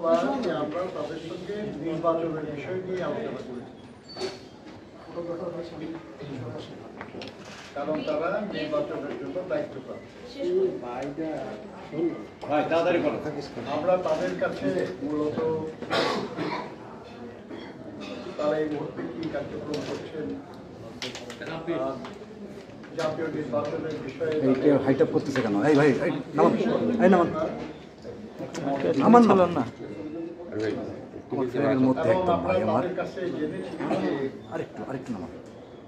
কতবার যে আমরা তাদের সঙ্গে নির্বাচনের বিষয় নিয়ে আলোচনা করেছি, কারণ তারা নির্বাচনের জন্য দায়িত্ব পাবে। আমরা তাদের কাছে মূলত তারা এই মুহূর্তে কি কার্যক্রম করছেন, জাতীয় নির্বাচনের বিষয়ে হাইট আপ করতেছে কেন? এই ভাই নামান, এই নামান, নামান নামান না আমার ফ্রেন্ডের মধ্যে একদম ভাই আমার। আরেকটু নামান,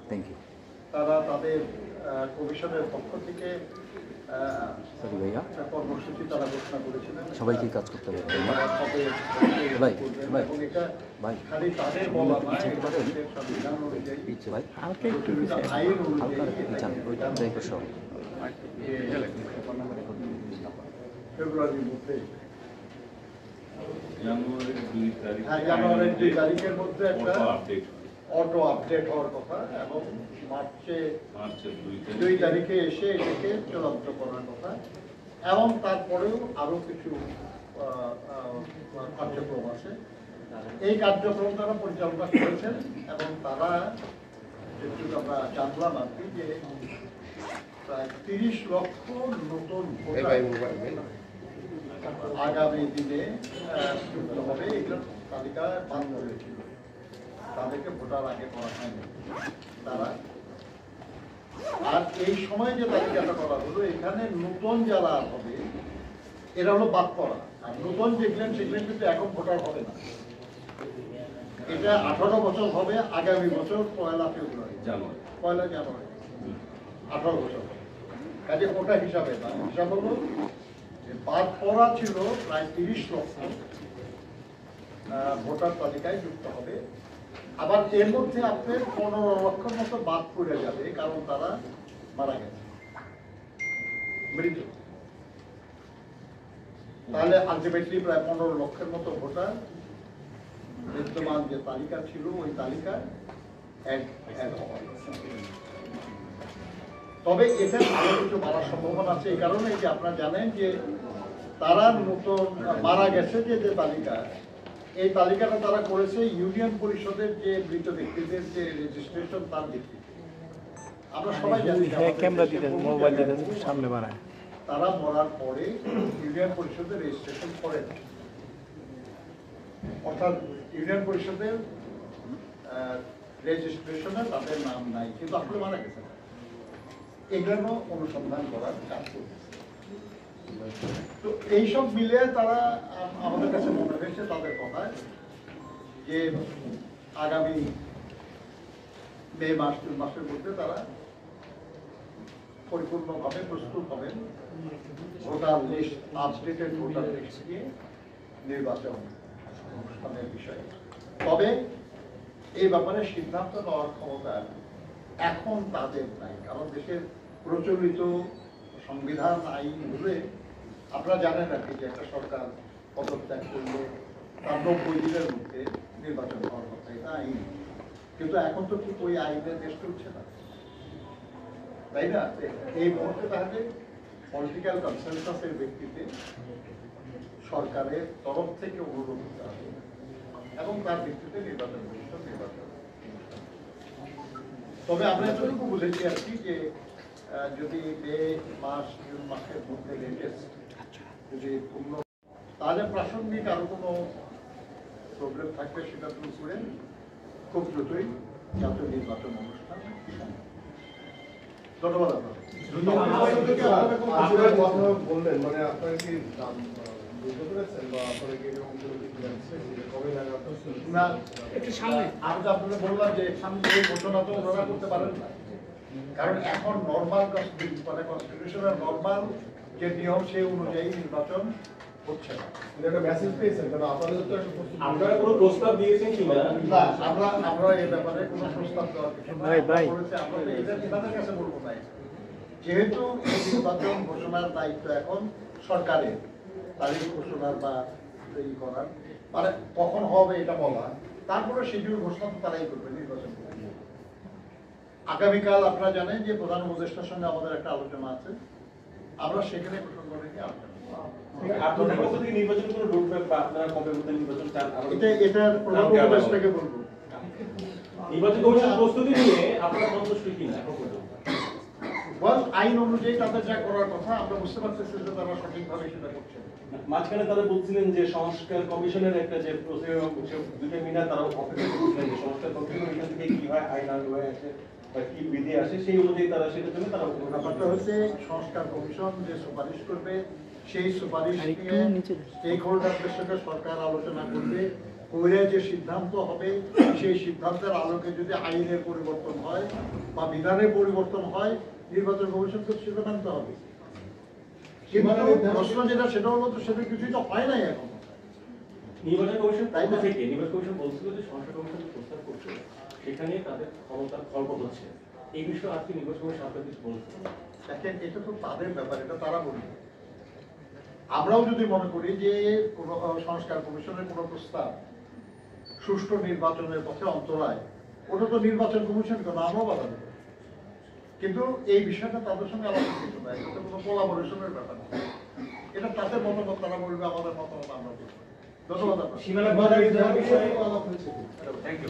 থ্যাংক ইউ। তারা তাদের কমিশনের পক্ষ থেকে ভাইয়া কর্মসূচি তারা ঘোষণা করেছিলেন, সবাইকে কাজ করতে হবে ভাই ভাই ভাই খালি তাদের বলা নয়, সংবিধান অনুযায়ী ভাই হালকা একটু আইন হালকা অনুযায়ী পিছান ওইটা সব ফেব্রুয়ারির মধ্যে জানুয়ারির 2 তারিখের মধ্যে একটা অটো আপডেট হওয়ার কথা এবং মার্চের 2 তারিখে এসে এটাকে চূড়ান্ত করার কথা, এবং তারপরেও আরো কিছু কার্যক্রম আছে। এই কার্যক্রম তারা পরিচালনা করেছেন এবং তারা যেটুকু আমরা জানলাম আর কি যে প্রায় 30 লক্ষ নতুন আগামী দিনে যুক্ত হবে। এগুলোর তালিকা বাদ হয়েছিল, তাদেরকে ভোটার আগে করা হয়নি তারা। আর এই সময় যে তালিকাটা করা হলো, এখানে নতুন যারা হবে এরা হলো বাদ পড়া, আর নতুন যেগুলেন সেগুলেন কিন্তু এখন ভোটার হবে না। এটা 18 বছর হবে আগামী বছর 1 ফেব্রুয়ারি, 1 জানুয়ারি 18 বছর। কাজে ওটা হিসাবে না, হিসাব হলো বাদ পড়া ছিল প্রায় 30 লক্ষ ভোটার তালিকায় যুক্ত হবে। আবার এর মধ্যে আপনার 15 লক্ষের মতো বাদ পড়ে যাবে, কারণ তারা মারা গেছে, মৃত। তাহলে আলটিমেটলি প্রায় 15 লক্ষের মতো ভোটার বিদ্যমান যে তালিকা ছিল ওই তালিকায় অ্যাড হওয়ার। তবে এতে আরো কিছু বাড়ার সম্ভাবনা আছে, এই কারণে যে আপনারা জানেন যে তারা নতুন মারা গেছে যে তালিকা, এই তালিকাটা তারা করেছে ইউনিয়ন পরিষদের যে মৃত ব্যক্তিদের যে রেজিস্ট্রেশন তার ভিত্তিতে। আমরা সবাই জানি সামনে বাড়ায় তারা মরার পরে ইউনিয়ন পরিষদের রেজিস্ট্রেশন করে না, অর্থাৎ ইউনিয়ন পরিষদের রেজিস্ট্রেশনে তাদের নাম নাই, কিন্তু আসলে মারা গেছে। এগুলো অনুসন্ধান করার কাজ করতেছে। তো এইসব মিলে তারা আমাদের কাছে মনে হয়েছে তাদের কথায় যে আগামী মে মাস 2 মাসের মধ্যে তারা পরিপূর্ণভাবে প্রস্তুত হবেন voter list, updated voter list নিয়ে নির্বাচন অনুষ্ঠানের বিষয়ে। তবে এই ব্যাপারে সিদ্ধান্ত নেওয়ার ক্ষমতা এখন তাদের নাই, কারণ দেশের প্রচলিত সংবিধান আইন ধরে আপনারা জানেন আর কি যে একটা সরকার পদত্যাগ করলে তার 90 দিনের মধ্যে নির্বাচন হওয়ার কথা, এটা আইন। কিন্তু এখন তো ঠিক ওই আইনের দেশ চলছে না, তাই না? এই মুহূর্তে তাহলে পলিটিক্যাল কনসেনসাসের ভিত্তিতে সরকারের তরফ থেকে অনুরোধ করতে হবে এবং তার ভিত্তিতে নির্বাচন অনুষ্ঠান নির্বাচন। তবে আমরা এতটুকু বুঝেছি আর কি যে যদি মে মাস 2 মাসের মধ্যে লেটেস্ট যদি পূর্ণ, তাহলে প্রাসঙ্গিক আরো কোনো প্রবলেম থাকবে সেটা দূর করে খুব দ্রুতই জাতীয় নির্বাচন অনুষ্ঠান। ধন্যবাদ বললেন, মানে আপনার কি আমি তো আপনাদের বললাম যে এই ঘোষণা তো ওনারা করতে পারেন না, কারণ এখন নর্মাল মানে কনস্টিটিউশনের নর্মাল যে নিয়ম সেই অনুযায়ী নির্বাচন হচ্ছে না। একটা মেসেজ পেয়েছেন, কারণ আপনাদের তো আপনারা কোনো প্রস্তাব দিয়েছেন কিনা? না, আমরা এই ব্যাপারে কোনো প্রস্তাব দেওয়ার কিছু না। আমরা তো এটা তাদের কাছে বলবো না, যেহেতু এই নির্বাচন ঘোষণার দায়িত্ব এখন সরকারের, তারিখ ঘোষণার বা এই করার, মানে কখন হবে এটা বলা, তারপরে শিডিউল ঘোষণা তো তারাই করবে নির্বাচন। আগামীকাল আপনারা জানেন যে প্রধান উপদেষ্টার সঙ্গে আমাদের একটা আলোচনা আছে, আমরা সেখানে প্রসঙ্গ নিয়ে আলোচনা আপনাদের পক্ষ থেকে নির্বাচনের কোনো রোডম্যাপ বা আপনারা কবে মধ্যে নির্বাচন চান? এটার প্রধান উপদেষ্টাকে বলবো। নির্বাচন কমিশন প্রস্তুতি নিয়ে আপনারা সন্তুষ্ট কিনা এখন পর্যন্ত? বল আইন অনুযায়ী তাদের যা করার কথা আমরা বুঝতে পারতেছি যে তারা সঠিকভাবে সেটা করছে। মাঝখানে তারা বলছিলেন যে সংস্কার কমিশনের একটা যে প্রসিডিউর দুটো মিনা তারা অপেক্ষা করছিলেন যে সংস্কার কমিশন এখান থেকে কি হয় আইন হয়ে আসে বা কি বিধি আসে সেই অনুযায়ী তারা সেটার জন্য তারা ব্যাপারটা হচ্ছে সংস্কার কমিশন যে সুপারিশ করবে সেই সুপারিশ নিয়ে স্টেক হোল্ডারদের সাথে সরকার আলোচনা করবে, করে যে সিদ্ধান্ত হবে সেই সিদ্ধান্তের আলোকে যদি আইনের পরিবর্তন হয় বা বিধানের পরিবর্তন হয় নির্বাচন কমিশনকে সেটা মানতে হবে। কিন্তু প্রশ্ন যেটা সেটা হলো তো সেটা কিছুই তো হয় নাই এখন। নির্বাচন কমিশন তাই না? থেকে নির্বাচন কমিশন বলছিল যে সংস্কার কমিশন যে প্রস্তাব করছে সেখানে তাদের ক্ষমতা খর্ব হচ্ছে, এই বিষয়ে আজকে নির্বাচন কমিশন আপনাদের কিছু বলছে? দেখেন এটা তো তাদের ব্যাপার, এটা তারা বলবে। আমরাও যদি মনে করি যে কোনো সংস্কার কমিশনের কোনো প্রস্তাব সুষ্ঠু নির্বাচনের পথে অন্তরায়, ওটা তো নির্বাচন কমিশন কেন আমরাও বাধা দেব। কিন্তু এই বিষয়টা তাদের সঙ্গে আলাদা কিছু নয়, এটা তো কোনো কোলাবোরেশনের ব্যাপার না। এটা তাদের মতামত তারা বলবে, আমাদের মতামত আমরা বলবো। ধন্যবাদ আপনাকে। সীমানা বজায় রাখার বিষয়ে আলাপ হয়েছে। Thank you.